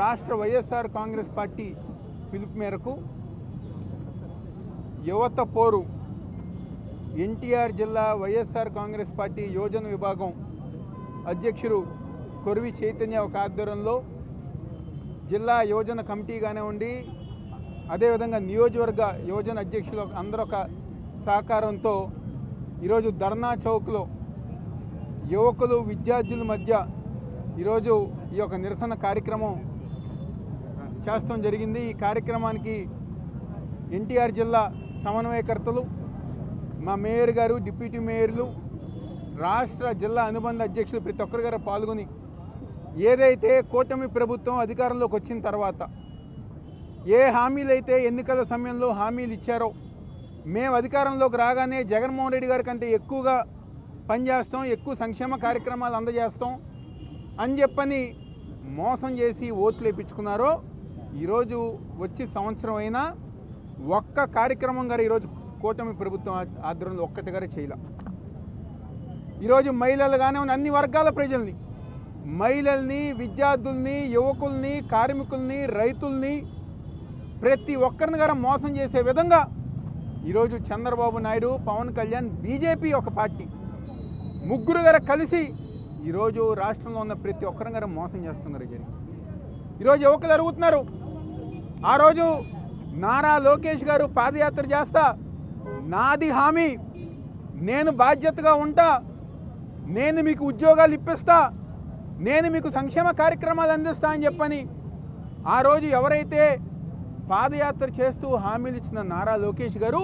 రాష్ట్ర వైఎస్ఆర్ కాంగ్రెస్ పార్టీ పిలుపు మేరకు యువత పోరు ఎన్టీఆర్ జిల్లా వైఎస్ఆర్ కాంగ్రెస్ పార్టీ యోజన విభాగం అధ్యక్షుడు కొరివి చైతన్య ఒక ఆధ్వర్యంలో జిల్లా యోజన కమిటీ కానివ్వండి, అదేవిధంగా నియోజకవర్గ యోజన అధ్యక్షులు అందరూ ఒక సహకారంతో ఈరోజు ధర్నా చౌక్లో యువకులు విద్యార్థుల మధ్య ఈరోజు ఈ యొక్క నిరసన కార్యక్రమం చేస్తాం జరిగింది. ఈ కార్యక్రమానికి ఎన్టీఆర్ జిల్లా సమన్వయకర్తలు, మా మేయర్ గారు, డిప్యూటీ మేయర్లు, రాష్ట్ర జిల్లా అనుబంధ అధ్యక్షులు ప్రతి ఒక్కరి గారు పాల్గొని ఏదైతే కూటమి ప్రభుత్వం అధికారంలోకి వచ్చిన తర్వాత ఏ హామీలు అయితే ఎన్నికల సమయంలో హామీలు ఇచ్చారో, మేము అధికారంలోకి రాగానే జగన్మోహన్ రెడ్డి గారి కంటే ఎక్కువగా పనిచేస్తాం, ఎక్కువ సంక్షేమ కార్యక్రమాలు అందజేస్తాం అని చెప్పని మోసం చేసి ఓట్లు వేయించుకున్నారో, ఈరోజు వచ్చి సంవత్సరం అయినా ఒక్క కార్యక్రమం గారు ఈరోజు కూటమి ప్రభుత్వం ఆధ్వర్యంలో ఒక్కటి గారు చేయాల. ఈరోజు మహిళలు కానివ్వండి, అన్ని వర్గాల ప్రజల్ని, మహిళల్ని, విద్యార్థుల్ని, యువకుల్ని, కార్మికుల్ని, రైతుల్ని ప్రతి ఒక్కరిని గారు మోసం చేసే విధంగా ఈరోజు చంద్రబాబు నాయుడు, పవన్ కళ్యాణ్, బీజేపీ ఒక పార్టీ ముగ్గురు గారు కలిసి ఈరోజు రాష్ట్రంలో ఉన్న ప్రతి ఒక్కరి గారు మోసం చేస్తున్నారు. ఈరోజు యువకులు అడుగుతున్నారు, ఆ రోజు నారా లోకేష్ గారు పాదయాత్ర చేస్తా, నాది హామీ, నేను బాధ్యతగా ఉంటా, నేను మీకు ఉద్యోగాలు ఇప్పిస్తా, నేను మీకు సంక్షేమ కార్యక్రమాలు అందిస్తా అని చెప్పని ఆ రోజు ఎవరైతే పాదయాత్ర చేస్తూ హామీలు ఇచ్చిన నారా లోకేష్ గారు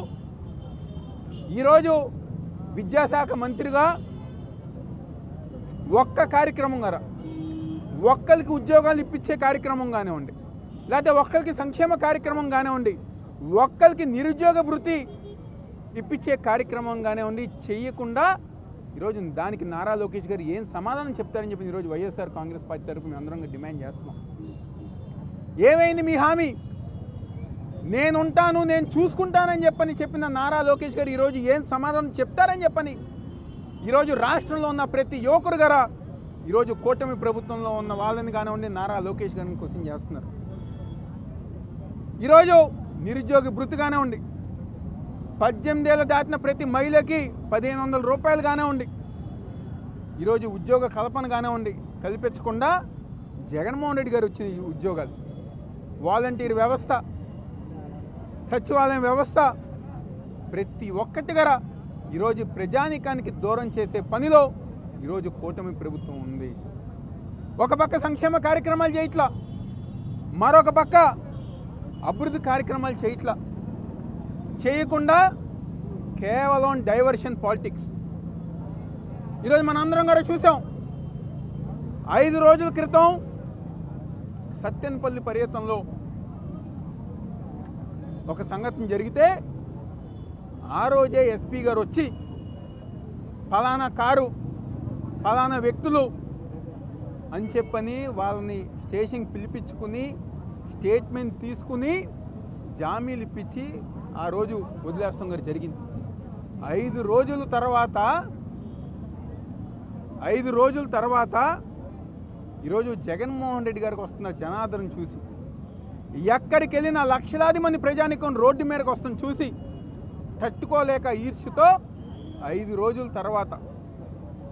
ఈరోజు విద్యాశాఖ మంత్రిగా ఒక్క కార్యక్రమం గారా, ఒక్కరికి ఉద్యోగాలు ఇప్పించే కార్యక్రమం కానివ్వండి, లేకపోతే ఒక్కరికి సంక్షేమ కార్యక్రమం కానివ్వండి, ఒక్కరికి నిరుద్యోగ భృతి ఇప్పించే కార్యక్రమం కానివ్వండి చేయకుండా ఈరోజు దానికి నారా లోకేష్ గారు ఏం సమాధానం చెప్తారని చెప్పి ఈరోజు వైఎస్ఆర్ కాంగ్రెస్ పార్టీ తరఫు మేము అందరం డిమాండ్ చేస్తున్నాం. ఏమైంది మీ హామీ? నేనుంటాను, నేను చూసుకుంటానని చెప్పిన నారా లోకేష్ గారు ఈరోజు ఏం సమాధానం చెప్తారని చెప్పని ఈరోజు రాష్ట్రంలో ఉన్న ప్రతి యువకుడు గారా ఈరోజు కూటమి ప్రభుత్వంలో ఉన్న వాళ్ళని కానివ్వండి నారా లోకేష్ గారిని క్వశ్చన్ చేస్తున్నారు. ఈరోజు నిరుద్యోగ భృతి కానివ్వండి, 18 ఏళ్ళు దాటిన ప్రతి మహిళకి 1500 రూపాయలు కానివ్వండి, ఈరోజు ఉద్యోగ కల్పన కానివ్వండి కల్పించకుండా జగన్మోహన్ రెడ్డి గారు వచ్చిన ఈ ఉద్యోగాలు, వాలంటీర్ వ్యవస్థ, సచివాలయం వ్యవస్థ ప్రతి ఒక్కటి గారా ఈరోజు ప్రజానీకానికి దూరం చేసే పనిలో ఈరోజు కూటమి ప్రభుత్వం ఉంది. ఒక పక్క సంక్షేమ కార్యక్రమాలు చేయట్లా, మరొక పక్క అభివృద్ధి కార్యక్రమాలు చేయట్లా, చేయకుండా కేవలం డైవర్షన్ పాలిటిక్స్. ఈరోజు మనందరం గారు చూసాం, 5 రోజుల క్రితం సత్తెనపల్లి పర్యటనలో ఒక సంఘటన జరిగితే ఆ రోజే ఎస్పీ గారు వచ్చి ఫలానా కారు, ఫలానా వ్యక్తులు అని చెప్పని వాళ్ళని స్టేషన్కి పిలిపించుకుని స్టేట్మెంట్ తీసుకుని జామీలు ఇప్పించి ఆ రోజు వదిలేస్తాం గారు జరిగింది. 5 రోజుల తర్వాత ఈరోజు జగన్మోహన్ రెడ్డి గారికి వస్తున్న జనాదరణ చూసి, ఎక్కడికి వెళ్ళినా లక్షలాది మంది ప్రజానికం రోడ్డు మీదకి వస్తున్న చూసి తట్టుకోలేక ఈర్ష్యతో 5 రోజుల తర్వాత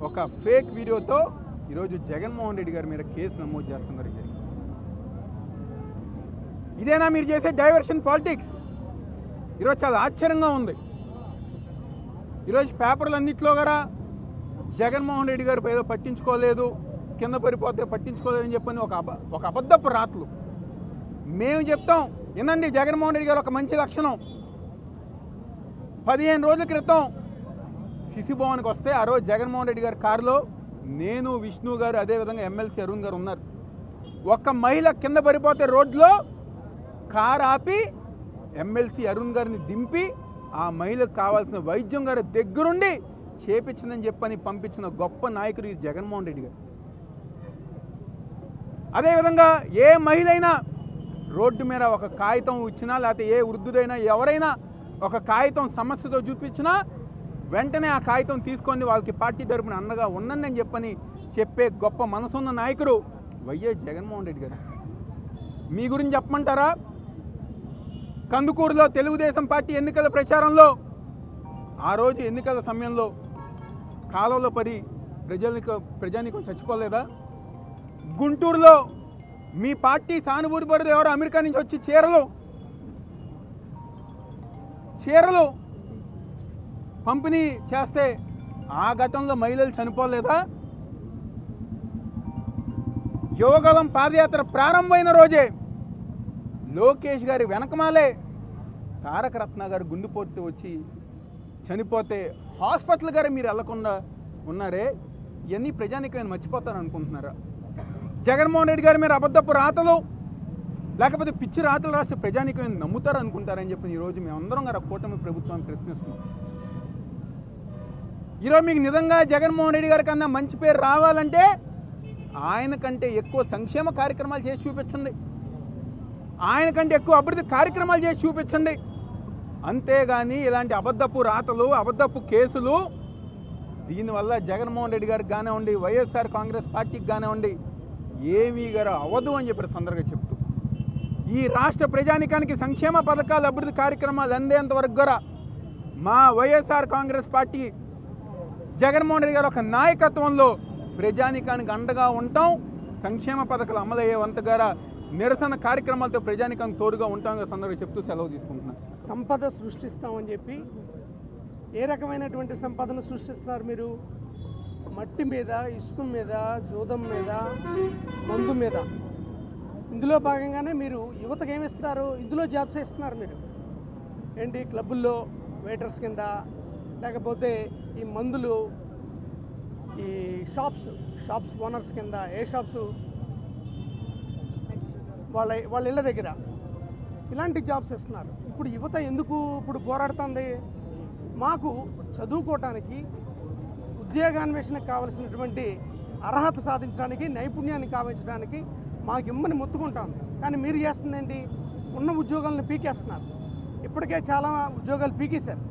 ఒక ఫేక్ వీడియోతో ఈరోజు జగన్మోహన్ రెడ్డి గారి మీద కేసు నమోదు చేస్తున్నారు. ఇదేనా మీరు చేసే డైవర్షన్ పాలిటిక్స్? ఈరోజు చాలా ఆశ్చర్యంగా ఉంది. ఈరోజు పేపర్లన్నింటిలో గారా జగన్మోహన్ రెడ్డి గారు ఏదో పట్టించుకోలేదు, కింద పడిపోతే పట్టించుకోలేదని చెప్పని ఒక అబద్ధపు రాతలు. మేము చెప్తాం వినండి, జగన్మోహన్ రెడ్డి గారు ఒక మంచి లక్షణం. 15 రోజుల క్రితం శిశుభవన్కి వస్తే ఆ రోజు జగన్మోహన్ రెడ్డి గారి కారులో నేను, విష్ణు గారు, అదేవిధంగా ఎమ్మెల్సీ అరుణ్ గారు ఉన్నారు. ఒక్క మహిళ కింద పడిపోతే రోడ్లో కారు ఆపి ఎమ్మెల్సీ అరుణ్ గారిని దింపి ఆ మహిళకు కావాల్సిన వైద్యం గారి దగ్గరుండి చేపించిందని చెప్పని పంపించిన గొప్ప నాయకుడు ఈ జగన్మోహన్ రెడ్డి గారు. అదేవిధంగా ఏ మహిళ అయినా రోడ్డు మీద ఒక కాగితం ఇచ్చినా, లేకపోతే ఏ వృద్ధుడైనా ఎవరైనా ఒక కాగితం సమస్యతో చూపించినా వెంటనే ఆ కాగితం తీసుకొని వాళ్ళకి పార్టీ తరపున అండగా ఉండండి అని చెప్పని చెప్పే గొప్ప మనసున్న నాయకుడు వైఎస్ జగన్మోహన్ రెడ్డి గారు. మీ గురించి చెప్పమంటారా? కందుకూరులో తెలుగుదేశం పార్టీ ఎన్నికల ప్రచారంలో ఆ రోజు ఎన్నికల సమయంలో కాలంలో పడి ప్రజానికం చచ్చిపోలేదా? గుంటూరులో మీ పార్టీ సానుభూతి పరుడు ఎవరో అమెరికా నుంచి వచ్చి చీరలు పంపిణీ చేస్తే ఆ ఘటనలో మహిళలు చనిపోలేదా? యువగలం పాదయాత్ర ప్రారంభమైన రోజే లోకేష్ గారి వెనకమాలే తారక రత్న గారు గుండెపోటు వచ్చి చనిపోతే హాస్పిటల్ గారు మీరు వెళ్లకుండా ఉన్నారే, ఇవన్నీ ప్రజానికమైన మర్చిపోతారు అనుకుంటున్నారా? జగన్మోహన్ రెడ్డి గారి మీరు అబద్ధపు రాతలు లేకపోతే పిచ్చి రాతలు రాస్తే ప్రజానికమైన నమ్ముతారు అనుకుంటారని చెప్పి ఈరోజు మేమందరం గారు కూటమి ప్రభుత్వాన్ని ప్రశ్నిస్తున్నాం. ఈరోజు మీకు నిజంగా జగన్మోహన్ రెడ్డి గారి కన్నా మంచి పేరు రావాలంటే ఆయన కంటే ఎక్కువ సంక్షేమ కార్యక్రమాలు చేసి చూపించండి, ఆయన కంటే ఎక్కువ అభివృద్ధి కార్యక్రమాలు చేసి చూపించండి. అంతేగాని ఇలాంటి అబద్ధపు రాతలు, అబద్ధపు కేసులు దీనివల్ల జగన్మోహన్ రెడ్డి గారికి కానివ్వండి, వైఎస్ఆర్ కాంగ్రెస్ పార్టీకి కానివ్వండి ఏమీ గారు అవ్వదు అని చెప్పి సందర్భంగా చెప్తూ ఈ రాష్ట్ర ప్రజానికానికి సంక్షేమ పథకాలు, అభివృద్ధి కార్యక్రమాలు అందేంత వరకు కూడా మా వైఎస్ఆర్ కాంగ్రెస్ పార్టీ జగన్మోహన్ రెడ్డి గారు ఒక నాయకత్వంలో ప్రజానికానికి అండగా ఉంటాం. సంక్షేమ పథకాలు అమలయ్యేంత గారా నిరసన కార్యక్రమాలతో ప్రజానికానికి తోడుగా ఉంటాం సందర్భంగా చెప్తూ సెలవు తీసుకుంటున్నాను. సంపద సృష్టిస్తామని చెప్పి ఏ రకమైనటువంటి సంపదను సృష్టిస్తున్నారు మీరు? మట్టి మీద, ఇసుక మీద, జూదం మీద, మందు మీద. ఇందులో భాగంగానే మీరు యువతకు ఏమి ఇస్తున్నారు? ఇందులో జాబ్స్ ఇస్తున్నారు మీరు. ఏంటి క్లబ్బుల్లో వెయిటర్స్ కింద, లేకపోతే ఈ మందులు ఈ షాప్స్ ఓనర్స్ కింద, ఏ షాప్స్ వాళ్ళ ఇళ్ళ దగ్గర ఇలాంటి జాబ్స్ ఇస్తున్నారు. ఇప్పుడు యువత ఎందుకు ఇప్పుడు పోరాడుతుంది? మాకు చదువుకోవటానికి, ఉద్యోగాన్వేషణకు కావలసినటువంటి అర్హత సాధించడానికి, నైపుణ్యాన్ని కావించడానికి మాకు ఇమ్మని మొత్తుకుంటాం. కానీ మీరు చేస్తుందేంటి? ఉన్న ఉద్యోగాలను పీకేస్తున్నారు. ఇప్పటికే చాలా ఉద్యోగాలు పీకేశారు.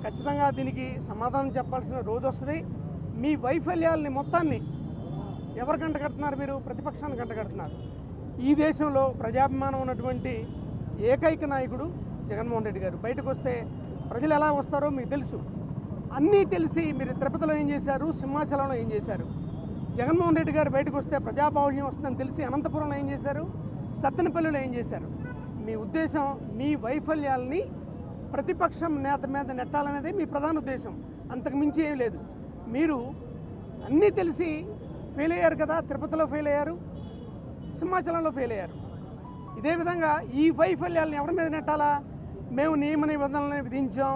ఖచ్చితంగా దీనికి సమాధానం చెప్పాల్సిన రోజు వస్తుంది. మీ వైఫల్యాలని మొత్తాన్ని ఎవరు కంటగడుతున్నారు? మీరు ప్రతిపక్షాన్ని కంటగడుతున్నారు. ఈ దేశంలో ప్రజాభిమానం ఉన్నటువంటి ఏకైక నాయకుడు జగన్మోహన్ రెడ్డి గారు. బయటకు వస్తే ప్రజలు ఎలా వస్తారో మీకు తెలుసు. అన్నీ తెలిసి మీరు తిరుపతిలో ఏం చేశారు, సింహాచలంలో ఏం చేశారు? జగన్మోహన్ రెడ్డి గారు బయటకు వస్తే ప్రజాబాహుళ్యం వస్తుందని తెలిసి అనంతపురంలో ఏం చేశారు, సత్తెనపల్లిలో ఏం చేశారు? మీ ఉద్దేశం మీ వైఫల్యాలని ప్రతిపక్షం నేత మీద నెట్టాలనేది మీ ప్రధాన ఉద్దేశం. అంతకు మించి ఏం లేదు. మీరు అన్నీ తెలిసి ఫెయిల్ అయ్యారు కదా. తిరుపతిలో ఫెయిల్ అయ్యారు, సింహాచలంలో ఫెయిల్ అయ్యారు. ఇదే విధంగా ఈ వైఫల్యాలను ఎవరి మీద నెట్టాలా? మేము నియమ నిబంధనలను విధించాం,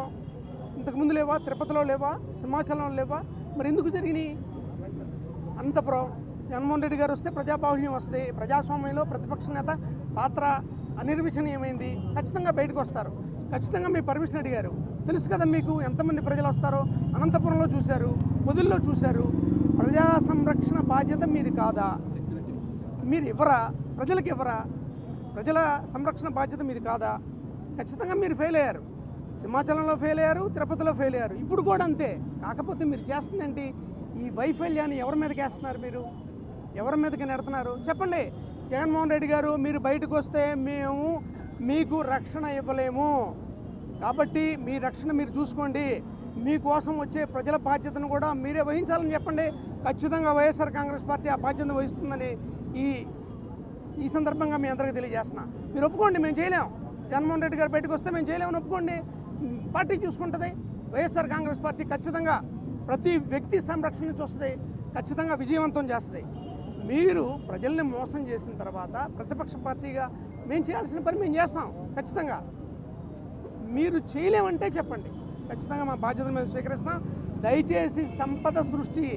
ఇంతకుముందు లేవా? తిరుపతిలో లేవా? సింహాచలంలో లేవా? మరి ఎందుకు జరిగినాయి? అనంతపురం జగన్మోహన్ రెడ్డి గారు వస్తే ప్రజాబాహుళ్యం వస్తుంది. ప్రజాస్వామ్యంలో ప్రతిపక్ష నేత పాత్ర అనిర్వచనీయమైంది. ఖచ్చితంగా బయటకు వస్తారు. ఖచ్చితంగా మీ పర్మిషన్ అడిగారు. తెలుసు కదా మీకు ఎంతమంది ప్రజలు వస్తారో. అనంతపురంలో చూశారు, పొదుల్లో చూశారు. ప్రజా సంరక్షణ బాధ్యత మీది కాదా? మీరు ఇవ్వరా? ప్రజలకు ఇవ్వరా? ప్రజల సంరక్షణ బాధ్యత మీది కాదా? ఖచ్చితంగా మీరు ఫెయిల్ అయ్యారు. సింహాచలంలో ఫెయిల్ అయ్యారు, తిరుపతిలో ఫెయిల్ అయ్యారు. ఇప్పుడు కూడా అంతే. కాకపోతే మీరు చేస్తుందేంటి? ఈ వైఫల్యాన్ని ఎవరి మీదకి వేస్తున్నారు? మీరు ఎవరి మీదకి నెడుతున్నారు? చెప్పండి. జగన్మోహన్ రెడ్డి గారు మీరు బయటకు వస్తే మేము మీకు రక్షణ ఇవ్వలేము, కాబట్టి మీ రక్షణ మీరు చూసుకోండి, మీకోసం వచ్చే ప్రజల బాధ్యతను కూడా మీరే వహించాలని చెప్పండి. ఖచ్చితంగా వైఎస్ఆర్ కాంగ్రెస్ పార్టీ ఆ బాధ్యతను వహిస్తుందని ఈ సందర్భంగా మీ అందరికీ తెలియజేస్తున్నా. మీరు ఒప్పుకోండి, మేము చేయలేం. జగన్మోహన్ రెడ్డి గారు బయటకు వస్తే మేము చేయలేమని ఒప్పుకోండి. పార్టీ చూసుకుంటుంది. వైఎస్ఆర్ కాంగ్రెస్ పార్టీ ఖచ్చితంగా ప్రతి వ్యక్తి సంరక్షణ చూస్తుంది, ఖచ్చితంగా విజయవంతం చేస్తుంది. మీరు ప్రజల్ని మోసం చేసిన తర్వాత ప్రతిపక్ష పార్టీగా మేము చేయాల్సిన పని మేము చేస్తాం. ఖచ్చితంగా మీరు చేయలేమంటే చెప్పండి, ఖచ్చితంగా మా బాధ్యతను మేము స్వీకరిస్తాం. దయచేసి సంపద సృష్టి,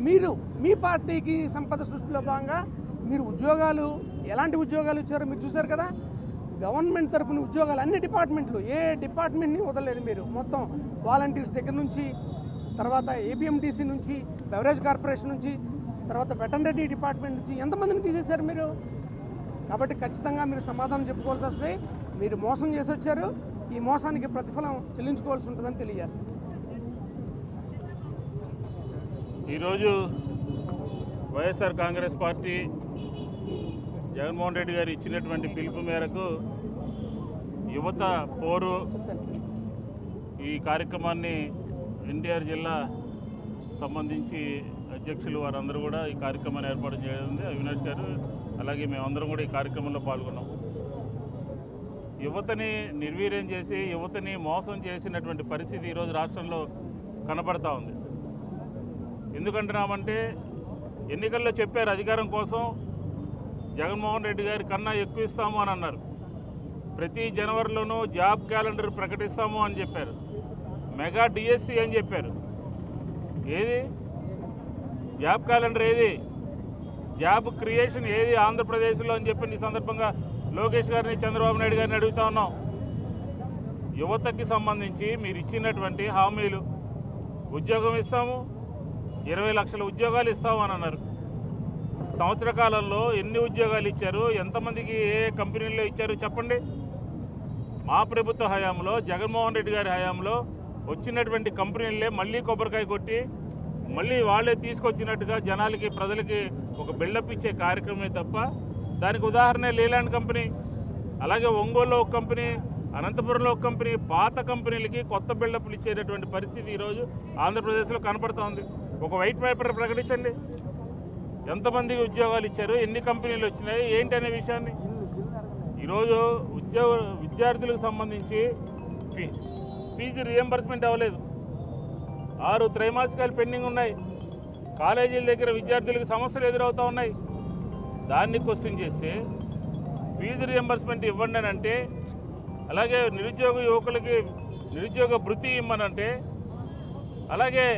మీరు మీ పార్టీకి సంపద సృష్టిలో భాగంగా మీరు ఉద్యోగాలు, ఎలాంటి ఉద్యోగాలు ఇచ్చారో మీరు చూశారు కదా. గవర్నమెంట్ తరఫున ఉద్యోగాలు అన్ని డిపార్ట్మెంట్లు, ఏ డిపార్ట్మెంట్ని వదలలేదు మీరు. మొత్తం వాలంటీర్స్ దగ్గర నుంచి, తర్వాత ఏపీఎంటీసీ నుంచి, బెవరేజ్ కార్పొరేషన్ నుంచి, తర్వాత వెటర్నరీ డిపార్ట్మెంట్ నుంచి ఎంతమందిని తీసేశారు మీరు. కాబట్టి ఖచ్చితంగా మీరు సమాధానం చెప్పుకోవాల్సి వస్తుంది. మీరు మోసం చేసి వచ్చారు, ఈ మోసానికి ప్రతిఫలం చెల్లించుకోవాల్సి ఉంటుందని తెలియజేస్తాను. ఈరోజు వైఎస్ఆర్ కాంగ్రెస్ పార్టీ జగన్మోహన్ రెడ్డి గారు ఇచ్చినటువంటి పిలుపు మేరకు యువత పోరు ఈ కార్యక్రమాన్ని ఎన్టీఆర్ జిల్లా సంబంధించి అధ్యక్షులు వారందరూ కూడా ఈ కార్యక్రమాన్ని ఏర్పాటు చేయడం అవినాష్ గారు అలాగే మేమందరం కూడా ఈ కార్యక్రమంలో పాల్గొన్నాం. యువతని నిర్వీర్యం చేసి యువతని మోసం చేసినటువంటి పరిస్థితి ఈరోజు రాష్ట్రంలో కనబడతా ఉంది. ఎందుకంటున్నామంటే ఎన్నికల్లో చెప్పారు అధికారం కోసం జగన్మోహన్ రెడ్డి గారి కన్నా ఎక్కువ ఇస్తాము అని అన్నారు. ప్రతి జనవరిలోనూ జాబ్ క్యాలెండర్ ప్రకటిస్తాము అని చెప్పారు. మెగా డిఎస్సి అని చెప్పారు. ఏది జాబ్ క్యాలెండర్, ఏది జాబ్ క్రియేషన్, ఏది ఆంధ్రప్రదేశ్లో అని చెప్పి ఈ సందర్భంగా లోకేష్ గారిని చంద్రబాబు నాయుడు గారిని అడుగుతా ఉన్నాం. యువతకి సంబంధించి మీరు ఇచ్చినటువంటి హామీలు, ఉద్యోగం ఇస్తాము, 20 లక్షల ఉద్యోగాలు ఇస్తాము అని అన్నారు. సంవత్సర కాలంలో ఎన్ని ఉద్యోగాలు ఇచ్చారు, ఎంతమందికి ఏ కంపెనీల్లో ఇచ్చారు చెప్పండి. మా ప్రభుత్వ హయాంలో, జగన్మోహన్ రెడ్డి గారి హయాంలో వచ్చినటువంటి కంపెనీలే మళ్ళీ కొబ్బరికాయ కొట్టి మళ్ళీ వాళ్ళే తీసుకొచ్చినట్టుగా జనాలకి, ప్రజలకి ఒక బిల్డప్ ఇచ్చే కార్యక్రమమే తప్ప దానికి ఉదాహరణ లీలాండ్ కంపెనీ, అలాగే ఒంగోలులో ఒక కంపెనీ, అనంతపురంలో ఒక కంపెనీ, పాత కంపెనీలకి కొత్త బిల్డప్లు ఇచ్చేటటువంటి పరిస్థితి ఈరోజు ఆంధ్రప్రదేశ్లో కనపడుతూ ఉంది. ఒక వైట్ పేపర్ ప్రకటించండి, ఎంతమందికి ఉద్యోగాలు ఇచ్చారు, ఎన్ని కంపెనీలు వచ్చినాయి, ఏంటి అనే విషయాన్ని. ఈరోజు విద్యార్థులకు సంబంధించి ఫీజు రియంబర్స్మెంట్ అవ్వలేదు. 6 త్రైమాసికాలు పెండింగ్ ఉన్నాయి. కాలేజీల దగ్గర విద్యార్థులకు సమస్యలు ఎదురవుతూ ఉన్నాయి. దాన్ని క్వశ్చన్ చేస్తే ఫీజు రియంబర్స్మెంట్ ఇవ్వండి అని అంటే, అలాగే నిరుద్యోగ యువకులకి నిరుద్యోగ భృతి ఇమ్మనంటే, అలాగే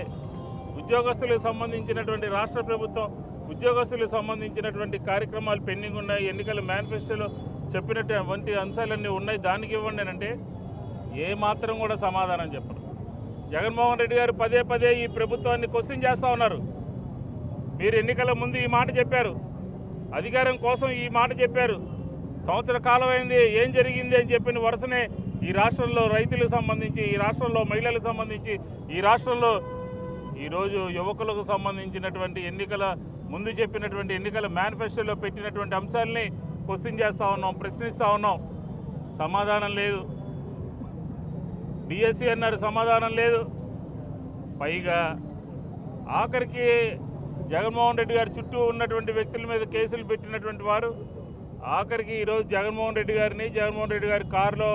ఉద్యోగస్తులకు సంబంధించినటువంటి రాష్ట్ర ప్రభుత్వం ఉద్యోగస్తులకు సంబంధించినటువంటి కార్యక్రమాలు పెండింగ్ ఉన్నాయి, ఎన్నికల మేనిఫెస్టోలో చెప్పినటువంటి అంశాలన్నీ ఉన్నాయి, దానికి ఇవ్వండి అని అంటే ఏ మాత్రం కూడా సమాధానం చెప్పరు. జగన్మోహన్ రెడ్డి గారు పదే పదే ఈ ప్రభుత్వాన్ని క్వశ్చన్ చేస్తూ ఉన్నారు. మీరు ఎన్నికల ముందు ఈ మాట చెప్పారు, అధికారం కోసం ఈ మాట చెప్పారు, సంవత్సర కాలం అయింది, ఏం జరిగింది అని చెప్పిన వరుసనే ఈ రాష్ట్రంలో రైతులకు సంబంధించి, ఈ రాష్ట్రంలో మహిళలకు సంబంధించి, ఈ రాష్ట్రంలో ఈరోజు యువకులకు సంబంధించినటువంటి ఎన్నికల ముందు చెప్పినటువంటి ఎన్నికల మేనిఫెస్టోలో పెట్టినటువంటి అంశాలని క్వశ్చన్ చేస్తూ ఉన్నాం, ప్రశ్నిస్తూ ఉన్నాం. సమాధానం లేదు. డిఎస్సి అన్నారు, సమాధానం లేదు. పైగా ఆఖరికి జగన్మోహన్ రెడ్డి గారి చుట్టూ ఉన్నటువంటి వ్యక్తుల మీద కేసులు పెట్టినటువంటి వారు ఆఖరికి ఈరోజు జగన్మోహన్ రెడ్డి గారి కారులో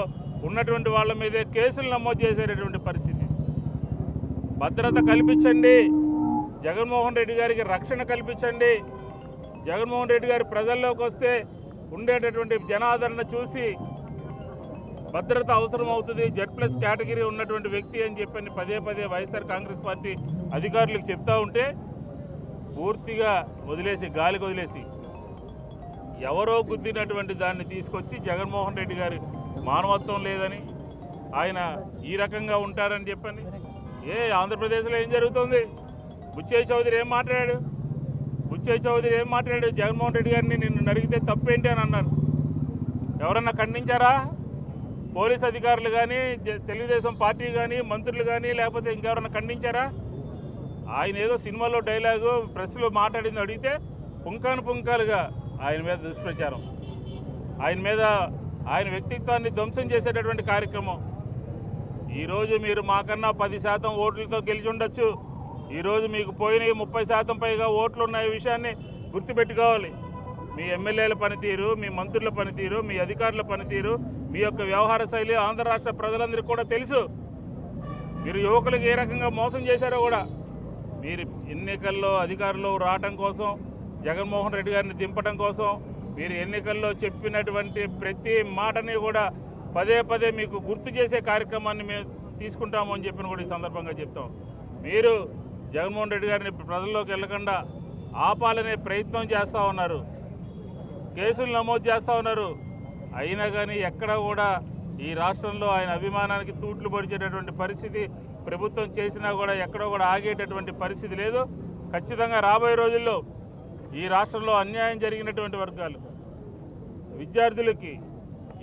ఉన్నటువంటి వాళ్ళ మీదే కేసులు నమోదు చేసేటటువంటి పరిస్థితి. భద్రత కల్పించండి, జగన్మోహన్ రెడ్డి గారికి రక్షణ కల్పించండి. జగన్మోహన్ రెడ్డి గారు ప్రజల్లోకి వస్తే ఉండేటటువంటి జనాదరణ చూసి భద్రత అవసరం అవుతుంది, Z+ కేటగిరీ ఉన్నటువంటి వ్యక్తి అని చెప్పని పదే పదే వైఎస్ఆర్ కాంగ్రెస్ పార్టీ అధికారులకు చెప్తా ఉంటే పూర్తిగా వదిలేసి, గాలికి వదిలేసి, ఎవరో గుద్దినటువంటి దాన్ని తీసుకొచ్చి జగన్మోహన్ రెడ్డి గారి మానవత్వం లేదని, ఆయన ఈ రకంగా ఉంటారని చెప్పని. ఆంధ్రప్రదేశ్లో ఏం జరుగుతుంది? బుచ్చయ్య చౌదరి ఏం మాట్లాడాడు? జగన్మోహన్ రెడ్డి గారిని నిన్ను నరిగితే తప్పేంటి అని అన్నారు. ఎవరన్నా ఖండించారా? పోలీస్ అధికారులు కానీ, తెలుగుదేశం పార్టీ కానీ, మంత్రులు కానీ, లేకపోతే ఇంకెవరన్నా ఖండించారా? ఆయన ఏదో సినిమాలో డైలాగు ప్రెస్లో మాట్లాడింది అడిగితే పుంకాలుగా ఆయన మీద దుష్ప్రచారం, ఆయన వ్యక్తిత్వాన్ని ధ్వంసం చేసేటటువంటి కార్యక్రమం. ఈరోజు మీరు మాకన్నా 10% ఓట్లతో గెలిచి ఉండొచ్చు. ఈరోజు మీకు పోయిన 30% పైగా ఓట్లు ఉన్న విషయాన్ని గుర్తుపెట్టుకోవాలి. మీ ఎమ్మెల్యేల పనితీరు, మీ మంత్రుల పనితీరు, మీ అధికారుల పనితీరు, మీ యొక్క వ్యవహార శైలి ఆంధ్ర రాష్ట్ర ప్రజలందరికీ కూడా తెలుసు. మీరు యువకులకు ఏ రకంగా మోసం చేశారో కూడా. మీరు ఎన్నికల్లో అధికారులు రావటం కోసం, జగన్మోహన్ రెడ్డి గారిని దింపడం కోసం మీరు ఎన్నికల్లో చెప్పినటువంటి ప్రతి మాటని కూడా పదే పదే మీకు గుర్తు చేసే కార్యక్రమాన్ని మేము తీసుకుంటాము అని చెప్పిన కూడా ఈ సందర్భంగా చెప్తాం. మీరు జగన్మోహన్ రెడ్డి గారిని ప్రజల్లోకి వెళ్ళకుండా ఆపాలనే ప్రయత్నం చేస్తూ ఉన్నారు, కేసులు నమోదు చేస్తూ ఉన్నారు. అయినా కానీ ఎక్కడ కూడా ఈ రాష్ట్రంలో ఆయన అభిమానానికి తూట్లు పొడిచేటటువంటి పరిస్థితి ప్రభుత్వం చేసినా కూడా ఎక్కడో కూడా ఆగేటటువంటి పరిస్థితి లేదు. ఖచ్చితంగా రాబోయే రోజుల్లో ఈ రాష్ట్రంలో అన్యాయం జరిగినటువంటి వర్గాలు, విద్యార్థులకి,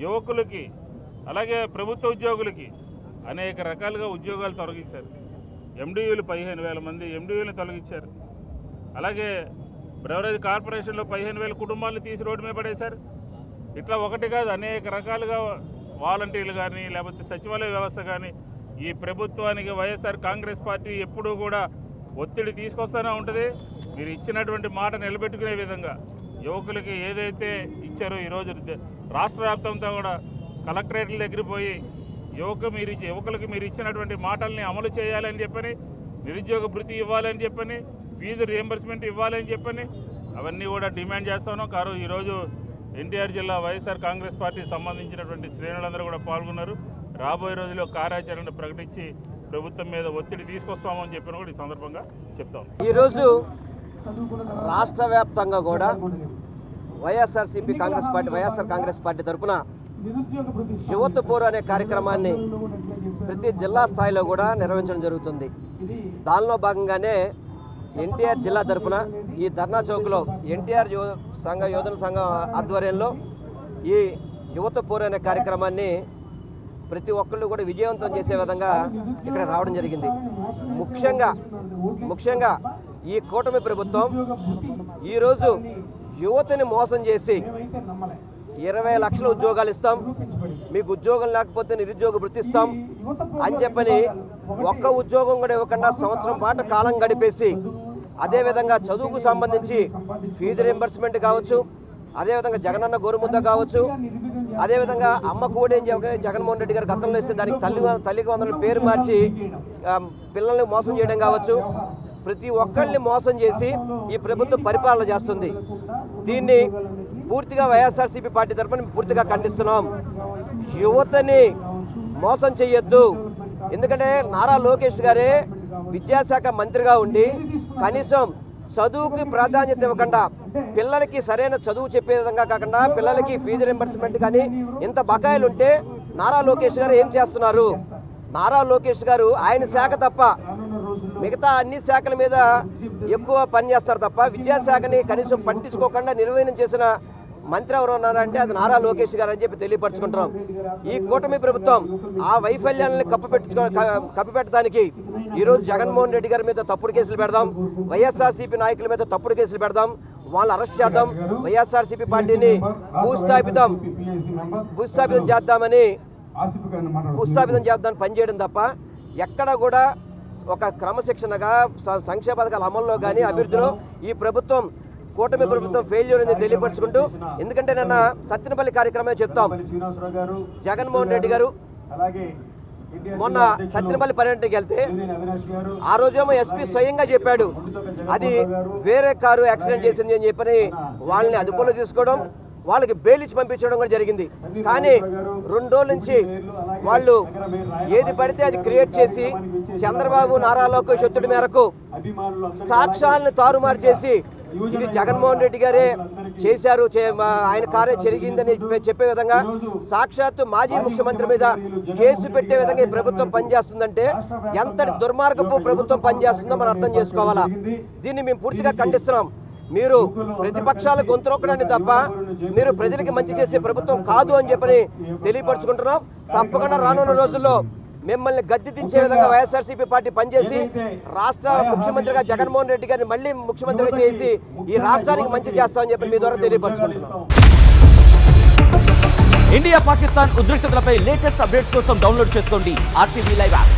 యువకులకి, అలాగే ప్రభుత్వ ఉద్యోగులకి అనేక రకాలుగా ఉద్యోగాలు తొలగించారు. ఎండియూలు 15,000 మంది ఎండియూలను తొలగించారు. అలాగే బ్రెవరేజ్ కార్పొరేషన్లో 15,000 కుటుంబాలను తీసి రోడ్డు మీద పడేశారు. ఇట్లా ఒకటి కాదు, అనేక రకాలుగా వాలంటీర్లు కానీ లేకపోతే సచివాలయ వ్యవస్థ కానీ ఈ ప్రభుత్వానికి వైఎస్ఆర్ కాంగ్రెస్ పార్టీ ఎప్పుడూ కూడా ఒత్తిడి తీసుకొస్తూనే ఉంటుంది. మీరు ఇచ్చినటువంటి మాట నిలబెట్టుకునే విధంగా యువకులకి ఏదైతే ఇచ్చారో ఈరోజు రాష్ట్ర వ్యాప్తంగా కూడా కలెక్టరేట్ల దగ్గర పోయి యువకులకి మీరు ఇచ్చినటువంటి మాటల్ని అమలు చేయాలని చెప్పని, నిరుద్యోగ భృతి ఇవ్వాలని చెప్పని, ఫీజు రియంబర్స్మెంట్ ఇవ్వాలని చెప్పని అవన్నీ కూడా డిమాండ్ చేస్తున్నాం. కారు ఈరోజు ఎన్టీఆర్ జిల్లా వైఎస్ఆర్ కాంగ్రెస్ పార్టీకి సంబంధించినటువంటి శ్రేణులందరూ కూడా పాల్గొన్నారు. రాబోయే రోజుల్లో కార్యాచరణ ప్రకటించి ప్రభుత్వం మీద ఒత్తిడి తీసుకొస్తామని చెప్పిన కూడా ఈ సందర్భంగా చెప్తాం. ఈరోజు రాష్ట్ర వ్యాప్తంగా కూడా వైఎస్ఆర్ కాంగ్రెస్ పార్టీ తరఫున యువత పోరు అనే కార్యక్రమాన్ని ప్రతి జిల్లా స్థాయిలో కూడా నిర్వహించడం జరుగుతుంది. దానిలో భాగంగానే ఎన్టీఆర్ జిల్లా తరఫున ఈ ధర్నా చౌక్లో ఎన్టీఆర్ యోజన సంఘం ఆధ్వర్యంలో ఈ యువత పోరు అనే కార్యక్రమాన్ని ప్రతి ఒక్కళ్ళు కూడా విజయవంతం చేసే విధంగా ఇక్కడ రావడం జరిగింది. ముఖ్యంగా ఈ కూటమి ప్రభుత్వం ఈరోజు యువతని మోసం చేసి 20 లక్షల ఉద్యోగాలు ఇస్తాం, మీకు ఉద్యోగం లేకపోతే నిరుద్యోగ భృతి ఇస్తాం అని చెప్పని ఒక్క ఉద్యోగం కూడా ఇవ్వకుండా సంవత్సరం పాటు కాలం గడిపేసి, అదేవిధంగా చదువుకు సంబంధించి ఫీజు రింబర్స్మెంట్ కావచ్చు, అదేవిధంగా జగనన్న గోరుముద్ద కావచ్చు, అదేవిధంగా అమ్మ కోడి అని చెప్పి జగన్మోహన్ రెడ్డి గారు గతంలో ఇస్తే దానికి తల్లికి వందల పేరు మార్చి పిల్లల్ని మోసం చేయడం కావచ్చు, ప్రతి ఒక్కళ్ళని మోసం చేసి ఈ ప్రభుత్వం పరిపాలన చేస్తుంది. దీన్ని పూర్తిగా వైఎస్ఆర్సీపీ పార్టీ తరఫున పూర్తిగా ఖండిస్తున్నాం. యువతని మోసం చేయొద్దు. ఎందుకంటే నారా లోకేష్ గారే విద్యాశాఖ మంత్రిగా ఉండి కనీసం చదువుకి ప్రాధాన్యత ఇవ్వకుండా, పిల్లలకి సరైన చదువు చెప్పే విధంగా కాకుండా పిల్లలకి ఫీజు రింబర్స్మెంట్ కానీ ఇంత బకాయిలు ఉంటే నారా లోకేష్ గారు ఏం చేస్తున్నారు? నారా లోకేష్ గారు ఆయన శాఖ తప్ప మిగతా అన్ని శాఖల మీద ఎక్కువ పని చేస్తారు తప్ప విద్యాశాఖని కనీసం పట్టించుకోకుండా నిర్వహణ చేసిన మంత్రి ఎవరు ఉన్నారంటే అది నారా లోకేష్ గారు అని చెప్పి తెలియపరచుకుంటున్నాం. ఈ కూటమి ప్రభుత్వం ఆ వైఫల్యాలను కప్పిపెట్టడానికి ఈరోజు జగన్మోహన్ రెడ్డి గారి మీద తప్పుడు కేసులు పెడదాం, వైఎస్ఆర్సీపీ నాయకుల మీద తప్పుడు కేసులు పెడదాం, వాళ్ళు అరెస్ట్ చేద్దాం, వైఎస్ఆర్సీపీ పార్టీని భూస్థాపితం చేద్దామని పనిచేయడం తప్ప ఎక్కడ కూడా ఒక క్రమశిక్షణగా సంక్షేమ పథకాల అమల్లో కానీ అభివృద్ధిలో ఈ ప్రభుత్వం కూటమి ప్రభుత్వం ఫెయిల్యూర్ అని తెలియపరుచుకుంటూ, ఎందుకంటే నిన్న సత్తెనపల్లి కార్యక్రమమే చెప్తాం, జగన్మోహన్ రెడ్డి గారు మొన్న సత్తెనపల్లి పర్యటనకి వెళ్తే ఆ రోజేమో ఎస్పీ స్వయంగా చెప్పాడు అది వేరే కారు యాక్సిడెంట్ చేసింది అని చెప్పని వాళ్ళని అదుపులో తీసుకోవడం, వాళ్ళకి బెయిల్ ఇచ్చి పంపించడం కూడా జరిగింది. కానీ 2 రోజుల నుంచి వాళ్ళు ఏది పడితే అది క్రియేట్ చేసి చంద్రబాబు నారా లోకేష్ ఒత్తిడి మేరకు సాక్ష్యాలను తారుమారు చేసి ఇది జగన్మోహన్ రెడ్డి గారే చేశారు, ఆయన కారే జరిగిందని చెప్పే విధంగా సాక్షాత్తు మాజీ ముఖ్యమంత్రి మీద కేసు పెట్టే విధంగా ఈ ప్రభుత్వం పనిచేస్తుందంటే ఎంతటి దుర్మార్గపు ప్రభుత్వం పనిచేస్తుందో మనం అర్థం చేసుకోవాలా. దీన్ని మేము పూర్తిగా ఖండిస్తున్నాం. మీరు ప్రతిపక్షాల గొంతునొక్కడాన్ని తప్ప మీరు ప్రజలకి మంచి చేసే ప్రభుత్వం కాదు అని చెప్పని తెలియపరచుకుంటున్నాం. తప్పకుండా రానున్న రోజుల్లో మిమ్మల్ని గద్దె దించే విధంగా వైఎస్ఆర్సీపీ పార్టీ పనిచేసి రాష్ట్ర ముఖ్యమంత్రిగా జగన్మోహన్ రెడ్డి గారిని మళ్ళీ ముఖ్యమంత్రిగా చేసి ఈ రాష్ట్రానికి మంచి చేస్తామని చెప్పి మీ ద్వారా తెలియపరచుకుంటున్నాం. ఇండియా పాకిస్తాన్ ఉద్రిక్తతలపై లేటెస్ట్ అప్డేట్స్ కోసం డౌన్లోడ్ చేసుకోండి RTV లైవ్ యాప్.